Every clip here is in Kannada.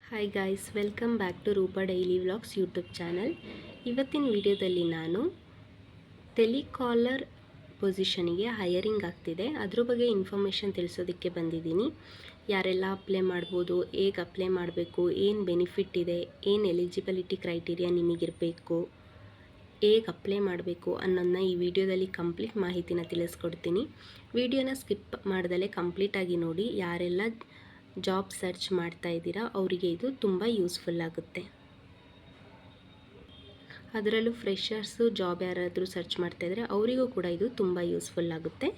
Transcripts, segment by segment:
Hi guys, welcome back to Roopa daily vlogs YouTube channel. ಇವತ್ತಿನ ವಿಡಿಯೋದಲ್ಲಿ ನಾನು ಟೆಲಿಕಾಲರ್ ಪೊಸಿಷನಿಗೆ ಹೈಯರಿಂಗ್ ಆಗ್ತಿದೆ, ಅದ್ರ ಬಗ್ಗೆ ಇನ್ಫಾರ್ಮೇಷನ್ ತಿಳಿಸೋದಕ್ಕೆ ಬಂದಿದ್ದೀನಿ. ಯಾರೆಲ್ಲ ಅಪ್ಲೈ ಮಾಡ್ಬೋದು, ಹೇಗೆ ಅಪ್ಲೈ ಮಾಡಬೇಕು, ಏನು ಬೆನಿಫಿಟ್ ಇದೆ, ಏನು ಎಲಿಜಿಬಿಲಿಟಿ ಕ್ರೈಟೀರಿಯಾ ನಿಮಗಿರಬೇಕು, ಹೇಗೆ ಅಪ್ಲೈ ಮಾಡಬೇಕು ಅನ್ನೋದನ್ನ ಈ ವಿಡಿಯೋದಲ್ಲಿ ಕಂಪ್ಲೀಟ್ ಮಾಹಿತಿನ ತಿಳಿಸ್ಕೊಡ್ತೀನಿ. ವಿಡಿಯೋನ ಸ್ಕಿಪ್ ಮಾಡ್ದಲೇ ಕಂಪ್ಲೀಟಾಗಿ ನೋಡಿ. ಯಾರೆಲ್ಲ ಜಾಬ್ ಸರ್ಚ್ ಮಾಡ್ತಾ ಇದ್ದೀರಾ ಅವರಿಗೆ ಇದು ತುಂಬ ಯೂಸ್ಫುಲ್ ಆಗುತ್ತೆ. ಅದರಲ್ಲೂ ಫ್ರೆಷರ್ಸು ಜಾಬ್ ಯಾರಾದರೂ ಸರ್ಚ್ ಮಾಡ್ತಾ ಇದ್ದರೆ ಅವರಿಗೂ ಕೂಡ ಇದು ತುಂಬ ಯೂಸ್ಫುಲ್ ಆಗುತ್ತೆ.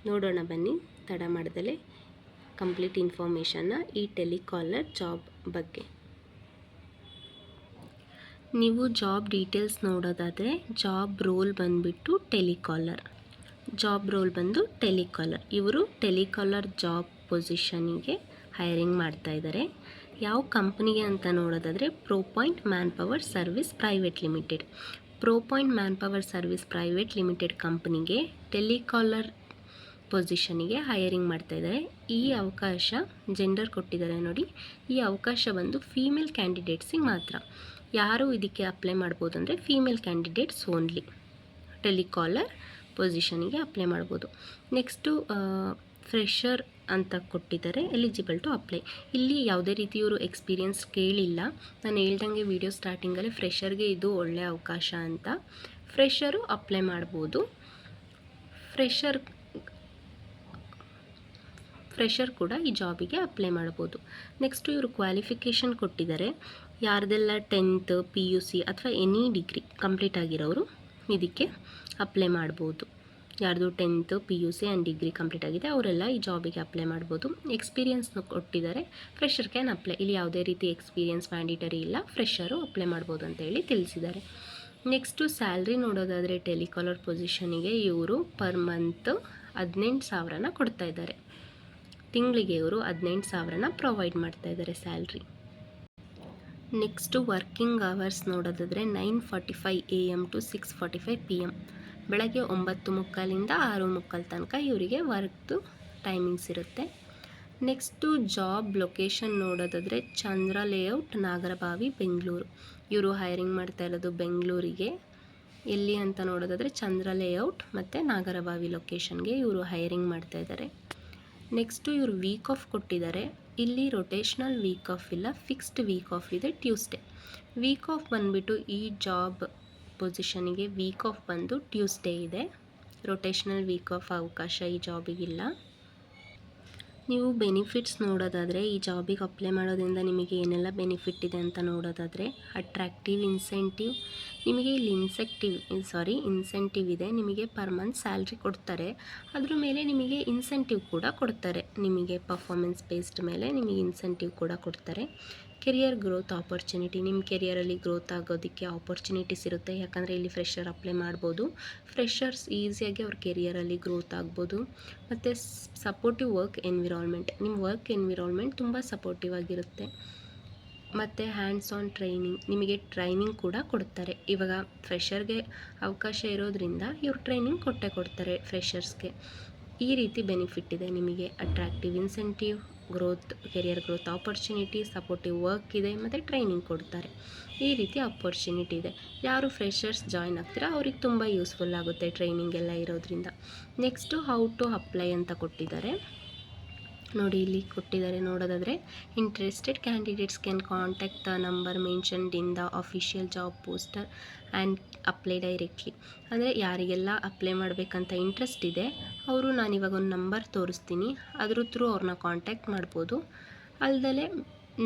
ನೋಡೋಣ ಬನ್ನಿ, ತಡ ಮಾಡ್ದಲೇ ಕಂಪ್ಲೀಟ್ ಇನ್ಫಾರ್ಮೇಷನ್ನ ಈ ಟೆಲಿಕಾಲರ್ ಜಾಬ್ ಬಗ್ಗೆ. ನೀವು ಜಾಬ್ ಡೀಟೇಲ್ಸ್ ನೋಡೋದಾದರೆ ಜಾಬ್ ರೋಲ್ ಬಂದುಬಿಟ್ಟು ಟೆಲಿಕಾಲರ್. ಜಾಬ್ ರೋಲ್ ಬಂದು ಟೆಲಿಕಾಲರ್. ಇವರು ಟೆಲಿಕಾಲರ್ ಜಾಬ್ ಪೊಸಿಷನಿಗೆ ಹೈರಿಂಗ್ ಮಾಡ್ತಾ ಇದ್ದಾರೆ. ಯಾವ ಕಂಪ್ನಿಗೆ ಅಂತ ನೋಡೋದಾದರೆ Propoint manpower service private limited. Propoint manpower service private limited ಕಂಪ್ನಿಗೆ ಟೆಲಿಕಾಲರ್ ಪೊಸಿಷನಿಗೆ ಹೈರಿಂಗ್ ಮಾಡ್ತಾ ಇದ್ದಾರೆ. ಈ ಅವಕಾಶ ಜೆಂಡರ್ ಕೊಟ್ಟಿದ್ದಾರೆ ನೋಡಿ. ಈ ಅವಕಾಶ ಬಂದು ಫೀಮೇಲ್ ಕ್ಯಾಂಡಿಡೇಟ್ಸಿಗೆ ಮಾತ್ರ. ಯಾರು ಇದಕ್ಕೆ ಅಪ್ಲೈ ಮಾಡ್ಬೋದು ಅಂದರೆ ಫೀಮೇಲ್ ಕ್ಯಾಂಡಿಡೇಟ್ಸ್ ಓನ್ಲಿ ಟೆಲಿಕಾಲರ್ ಪೊಸಿಷನಿಗೆ ಅಪ್ಲೈ ಮಾಡ್ಬೋದು. ನೆಕ್ಸ್ಟು ಫ್ರೆಷರ್ ಅಂತ ಕೊಟ್ಟಿದ್ದಾರೆ, ಎಲಿಜಿಬಲ್ ಟು ಅಪ್ಲೈ. ಇಲ್ಲಿ ಯಾವುದೇ ರೀತಿ ಇವರು ಎಕ್ಸ್ಪೀರಿಯನ್ಸ್ ಕೇಳಿಲ್ಲ. ನಾನು ಹೇಳ್ದಂಗೆ ವಿಡಿಯೋ ಸ್ಟಾರ್ಟಿಂಗಲ್ಲಿ ಫ್ರೆಷರ್ಗೆ ಇದು ಒಳ್ಳೆಯ ಅವಕಾಶ ಅಂತ. ಫ್ರೆಷರು ಅಪ್ಲೈ ಮಾಡ್ಬೋದು. ಫ್ರೆಷರ್ ಕೂಡ ಈ ಜಾಬಿಗೆ ಅಪ್ಲೈ ಮಾಡ್ಬೋದು. ನೆಕ್ಸ್ಟು ಇವರು ಕ್ವಾಲಿಫಿಕೇಷನ್ ಕೊಟ್ಟಿದ್ದಾರೆ. ಯಾರ್ದೆಲ್ಲ 10th PUC ಅಥವಾ ಎನಿ ಡಿಗ್ರಿ ಕಂಪ್ಲೀಟ್ ಆಗಿರೋರು ಇದಕ್ಕೆ ಅಪ್ಲೈ ಮಾಡ್ಬೋದು. ಯಾರ್ದು 10th PUC and degree complete ಆಗಿದೆ ಅವರೆಲ್ಲ ಈ ಜಾಬಿಗೆ ಅಪ್ಲೈ ಮಾಡ್ಬೋದು. ಎಕ್ಸ್ಪೀರಿಯನ್ಸ್ನ ಕೊಟ್ಟಿದ್ದಾರೆ. Fresher can apply. ಇಲ್ಲಿ ಯಾವುದೇ ರೀತಿ ಎಕ್ಸ್ಪೀರಿಯನ್ಸ್ ಮ್ಯಾಂಡೇಟರಿ ಇಲ್ಲ, ಫ್ರೆಷರು ಅಪ್ಲೈ ಮಾಡ್ಬೋದು ಅಂತೇಳಿ ತಿಳಿಸಿದ್ದಾರೆ. ನೆಕ್ಸ್ಟು ಸ್ಯಾಲ್ರಿ ನೋಡೋದಾದರೆ ಟೆಲಿಕಾಲರ್ ಪೊಸಿಷನಿಗೆ ಇವರು ಪರ್ ಮಂತ್ 18,000 ಕೊಡ್ತಾ ಇದ್ದಾರೆ. ತಿಂಗಳಿಗೆ ಇವರು 18,000 ಪ್ರೊವೈಡ್ ಮಾಡ್ತಾ ಇದ್ದಾರೆ ಸ್ಯಾಲ್ರಿ. ನೆಕ್ಸ್ಟು ವರ್ಕಿಂಗ್ ಅವರ್ಸ್ ನೋಡೋದಾದರೆ 9:45 AM ಟು 6:45 PM. ಬೆಳಗ್ಗೆ 9:45 6:45 ತನಕ ಇವರಿಗೆ ವರ್ಕ್ದು ಟೈಮಿಂಗ್ಸ್ ಇರುತ್ತೆ. ನೆಕ್ಸ್ಟು ಜಾಬ್ ಲೊಕೇಶನ್ ನೋಡೋದಾದರೆ ಚಂದ್ರ ಲೇಔಟ್, ನಾಗರಬಾವಿ, ಬೆಂಗಳೂರು. ಇವರು ಹೈರಿಂಗ್ ಮಾಡ್ತಾ ಇರೋದು ಬೆಂಗಳೂರಿಗೆ. ಎಲ್ಲಿ ಅಂತ ನೋಡೋದಾದರೆ ಚಂದ್ರ ಲೇಔಟ್ ಮತ್ತು ನಾಗರಬಾವಿ ಲೊಕೇಶನ್ಗೆ ಇವರು ಹೈರಿಂಗ್ ಮಾಡ್ತಾ ಇದ್ದಾರೆ. ನೆಕ್ಸ್ಟು ಇವರು ವೀಕ್ ಆಫ್ ಕೊಟ್ಟಿದ್ದಾರೆ. ಇಲ್ಲಿ ರೊಟೇಷ್ನಲ್ ವೀಕ್ ಆಫ್ ಇಲ್ಲ, ಫಿಕ್ಸ್ಡ್ ವೀಕ್ ಆಫ್ ಇದೆ, ಟ್ಯೂಸ್ಡೇ. ವೀಕ್ ಆಫ್ ಬಂದುಬಿಟ್ಟು ಈ ಜಾಬ್ ಪೊಸಿಷನಿಗೆ ವೀಕ್ ಆಫ್ ಬಂದು ಟ್ಯೂಸ್ಡೇ ಇದೆ. ರೊಟೇಷ್ನಲ್ ವೀಕ್ ಆಫ್ ಅವಕಾಶ ಈ ಜಾಬಿಗಿಲ್ಲ. ನೀವು ಬೆನಿಫಿಟ್ಸ್ ನೋಡೋದಾದರೆ ಈ ಜಾಬಿಗೆ ಅಪ್ಲೈ ಮಾಡೋದ್ರಿಂದ ನಿಮಗೆ ಏನೆಲ್ಲ ಬೆನಿಫಿಟ್ ಇದೆ ಅಂತ ನೋಡೋದಾದರೆ ಅಟ್ರಾಕ್ಟಿವ್ ಇನ್ಸೆಂಟಿವ್. ನಿಮಗೆ ಇಲ್ಲಿ ಇನ್ಸೆಂಟಿವ್ ಇದೆ. ನಿಮಗೆ ಪರ್ ಮಂತ್ ಸ್ಯಾಲ್ರಿ ಕೊಡ್ತಾರೆ, ಅದ್ರ ಮೇಲೆ ನಿಮಗೆ ಇನ್ಸೆಂಟಿವ್ ಕೂಡ ಕೊಡ್ತಾರೆ. ನಿಮಗೆ ಪರ್ಫಾರ್ಮೆನ್ಸ್ ಬೇಸ್ಡ್ ಮೇಲೆ ನಿಮಗೆ ಇನ್ಸೆಂಟಿವ್ ಕೂಡ ಕೊಡ್ತಾರೆ. Career growth opportunity. ನಿಮ್ಮ ಕೆರಿಯರಲ್ಲಿ ಗ್ರೋತ್ ಆಗೋದಕ್ಕೆ ಆಪರ್ಚುನಿಟೀಸ್ ಇರುತ್ತೆ. ಯಾಕಂದರೆ ಇಲ್ಲಿ ಫ್ರೆಷರ್ ಅಪ್ಲೈ ಮಾಡ್ಬೋದು. ಫ್ರೆಷರ್ಸ್ ಈಸಿಯಾಗಿ ಅವ್ರ ಕೆರಿಯರಲ್ಲಿ ಗ್ರೋತ್ ಆಗ್ಬೋದು. ಮತ್ತು ಸಪೋರ್ಟಿವ್ ವರ್ಕ್ ಎನ್ವಿರಾನ್ಮೆಂಟ್. ನಿಮ್ಮ ವರ್ಕ್ ಎನ್ವಿರಾನ್ಮೆಂಟ್ ತುಂಬ ಸಪೋರ್ಟಿವ್ ಆಗಿರುತ್ತೆ. ಮತ್ತು ಹ್ಯಾಂಡ್ಸ್ ಆನ್ ಟ್ರೈನಿಂಗ್. ನಿಮಗೆ ಟ್ರೈನಿಂಗ್ ಕೂಡ ಕೊಡ್ತಾರೆ. ಇವಾಗ ಫ್ರೆಷರ್ಗೆ ಅವಕಾಶ ಇರೋದ್ರಿಂದ ಇವ್ರು ಟ್ರೈನಿಂಗ್ ಕೊಡ್ತಾರೆ ಫ್ರೆಷರ್ಸ್ಗೆ. ಈ ರೀತಿ ಬೆನಿಫಿಟ್ ಇದೆ ನಿಮಗೆ. Attractive incentive, growth, career growth opportunity, supportive work ಇದೆ ಮತ್ತು ಟ್ರೈನಿಂಗ್ ಕೊಡ್ತಾರೆ. ಈ ರೀತಿ ಆಪರ್ಚುನಿಟಿ ಇದೆ. ಯಾರು ಫ್ರೆಷರ್ಸ್ ಜಾಯ್ನ್ ಆಗ್ತೀರಾ ಅವ್ರಿಗೆ ತುಂಬ ಯೂಸ್ಫುಲ್ ಆಗುತ್ತೆ ಟ್ರೈನಿಂಗ್ ಎಲ್ಲ ಇರೋದ್ರಿಂದ. ನೆಕ್ಸ್ಟು ಹೌ ಟು ಅಪ್ಲೈ ಅಂತ ಕೊಟ್ಟಿದ್ದಾರೆ ನೋಡಿ. ಇಲ್ಲಿ ಕೊಟ್ಟಿದ್ದಾರೆ ನೋಡೋದಾದರೆ interested candidates can contact the number mentioned in the official job poster and apply directly. ಅಂದರೆ ಯಾರಿಗೆಲ್ಲ ಅಪ್ಲೈ ಮಾಡಬೇಕಂತ ಇಂಟ್ರೆಸ್ಟ್ ಇದೆ ಅವರು, ನಾನಿವಾಗ ಒಂದು ನಂಬರ್ ತೋರಿಸ್ತೀನಿ, ಅದ್ರ ಥ್ರೂ ಅವ್ರನ್ನ ಕಾಂಟ್ಯಾಕ್ಟ್ ಮಾಡ್ಬೋದು. ಅಲ್ಲದೆ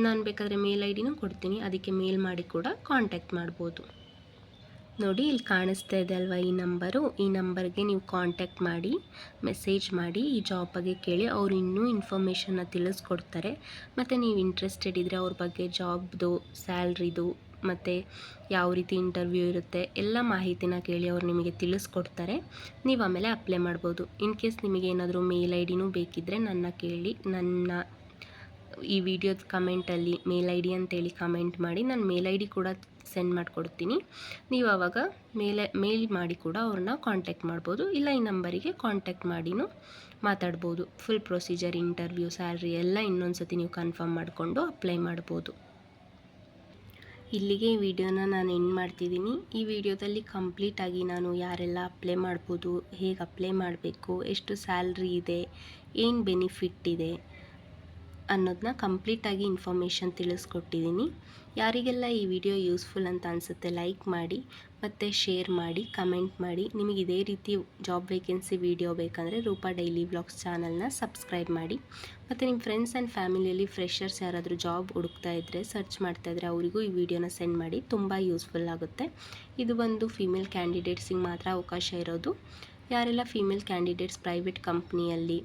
ನಾನು ಬೇಕಾದರೆ ಮೇಲ್ ಐಡಿನೂ ಕೊಡ್ತೀನಿ, ಅದಕ್ಕೆ ಮೇಲ್ ಮಾಡಿ ಕೂಡ ಕಾಂಟ್ಯಾಕ್ಟ್ ಮಾಡ್ಬೋದು. ನೋಡಿ ಇಲ್ಲಿ ಕಾಣಿಸ್ತಾ ಇದೆ ಅಲ್ವಾ ಈ ನಂಬರು. ಈ ನಂಬರ್ಗೆ ನೀವು ಕಾಂಟ್ಯಾಕ್ಟ್ ಮಾಡಿ, ಮೆಸೇಜ್ ಮಾಡಿ, ಈ ಜಾಬ್ ಬಗ್ಗೆ ಕೇಳಿ. ಅವರು ಇನ್ನೂ ಇನ್ಫಾರ್ಮೇಷನ್ನ ತಿಳಿಸ್ಕೊಡ್ತಾರೆ. ಮತ್ತು ನೀವು ಇಂಟ್ರೆಸ್ಟೆಡ್ ಇದ್ದರೆ ಅವ್ರ ಬಗ್ಗೆ ಜಾಬ್ದು, ಸ್ಯಾಲ್ರಿದು ಮತ್ತು ಯಾವ ರೀತಿ ಇಂಟರ್ವ್ಯೂ ಇರುತ್ತೆ ಎಲ್ಲ ಮಾಹಿತಿನ ಕೇಳಿ ಅವ್ರು ನಿಮಗೆ ತಿಳಿಸ್ಕೊಡ್ತಾರೆ. ನೀವು ಆಮೇಲೆ ಅಪ್ಲೈ ಮಾಡ್ಬೋದು. ಇನ್ ಕೇಸ್ ನಿಮಗೆ ಏನಾದರೂ ಮೇಲ್ ಐಡಿನೂ ಬೇಕಿದ್ದರೆ ನನ್ನ ಕೇಳಿ. ನನ್ನ ಈ ವಿಡಿಯೋದ ಕಮೆಂಟಲ್ಲಿ ಮೇಲ್ ಐಡಿ ಅಂತೇಳಿ ಕಮೆಂಟ್ ಮಾಡಿ, ನಾನು ಮೇಲ್ ಐಡಿ ಕೂಡ ಸೆಂಡ್ ಮಾಡಿಕೊಡ್ತೀನಿ. ನೀವು ಆವಾಗ ಮೇಲ್ ಮಾಡಿ ಕೂಡ ಅವ್ರನ್ನ ಕಾಂಟ್ಯಾಕ್ಟ್ ಮಾಡ್ಬೋದು, ಇಲ್ಲ ಈ ನಂಬರಿಗೆ ಕಾಂಟ್ಯಾಕ್ಟ್ ಮಾಡಿನೂ ಮಾತಾಡ್ಬೋದು. ಫುಲ್ ಪ್ರೊಸೀಜರ್, ಇಂಟರ್ವ್ಯೂ, ಸ್ಯಾಲ್ರಿ ಎಲ್ಲ ಇನ್ನೊಂದು ಸತಿ ನೀವು ಕನ್ಫರ್ಮ್ ಮಾಡಿಕೊಂಡು ಅಪ್ಲೈ ಮಾಡ್ಬೋದು. ಇಲ್ಲಿಗೆ ಈ ವಿಡಿಯೋನ ನಾನು ಎಂಡ್ ಮಾಡ್ತಿದ್ದೀನಿ. ಈ ವಿಡಿಯೋದಲ್ಲಿ ಕಂಪ್ಲೀಟಾಗಿ ನಾನು ಯಾರೆಲ್ಲ ಅಪ್ಲೈ ಮಾಡ್ಬೋದು, ಹೇಗೆ ಅಪ್ಲೈ ಮಾಡಬೇಕು, ಎಷ್ಟು ಸ್ಯಾಲ್ರಿ ಇದೆ, ಏನು ಬೆನಿಫಿಟ್ ಇದೆ ಅನ್ನೋದನ್ನ ಕಂಪ್ಲೀಟಾಗಿ ಇನ್ಫಾರ್ಮೇಷನ್ ತಿಳಿಸ್ಕೊಟ್ಟಿದ್ದೀನಿ. ಯಾರಿಗೆಲ್ಲ ಈ ವಿಡಿಯೋ ಯೂಸ್ಫುಲ್ ಅಂತ ಅನಿಸುತ್ತೆ ಲೈಕ್ ಮಾಡಿ ಮತ್ತು ಶೇರ್ ಮಾಡಿ, ಕಮೆಂಟ್ ಮಾಡಿ. ನಿಮಗೆ ಇದೇ ರೀತಿ ಜಾಬ್ ವೇಕೆನ್ಸಿ ವಿಡಿಯೋ ಬೇಕಂದರೆ ರೂಪಾ ಡೈಲಿ ವ್ಲಾಗ್ಸ್ ಚಾನಲ್ನ ಸಬ್ಸ್ಕ್ರೈಬ್ ಮಾಡಿ. ಮತ್ತು ನಿಮ್ಮ ಫ್ರೆಂಡ್ಸ್ ಆ್ಯಂಡ್ ಫ್ಯಾಮಿಲಿಯಲ್ಲಿ ಫ್ರೆಷರ್ಸ್ ಯಾರಾದರೂ ಜಾಬ್ ಹುಡುಕ್ತಾ ಇದ್ದರೆ, ಸರ್ಚ್ ಮಾಡ್ತಾಯಿದ್ರೆ ಅವರಿಗೂ ಈ ವಿಡಿಯೋನ ಸೆಂಡ್ ಮಾಡಿ. ತುಂಬ ಯೂಸ್ಫುಲ್ ಆಗುತ್ತೆ. ಇದು ಒಂದು ಫೀಮೇಲ್ ಕ್ಯಾಂಡಿಡೇಟ್ಸಿಗೆ ಮಾತ್ರ ಅವಕಾಶ ಇರೋದು. ಯಾರೆಲ್ಲ ಫೀಮೇಲ್ ಕ್ಯಾಂಡಿಡೇಟ್ಸ್ ಪ್ರೈವೇಟ್ ಕಂಪ್ನಿಯಲ್ಲಿ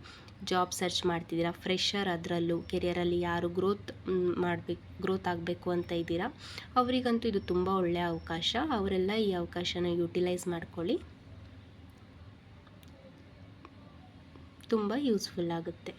ಜಾಬ್ ಸರ್ಚ್ ಮಾಡ್ತಿದ್ದೀರಾ, ಫ್ರೆಷರ್, ಅದರಲ್ಲೂ ಕೆರಿಯರಲ್ಲಿ ಯಾರು ಗ್ರೋತ್ ಆಗಬೇಕು ಅಂತ ಇದ್ದೀರಾ, ಅವರಿಗಂತೂ ಇದು ತುಂಬ ಒಳ್ಳೆಯ ಅವಕಾಶ. ಅವರೆಲ್ಲ ಈ ಅವಕಾಶನ ಯುಟಿಲೈಸ್ ಮಾಡ್ಕೊಳ್ಳಿ, ತುಂಬ ಯೂಸ್ಫುಲ್ ಆಗುತ್ತೆ.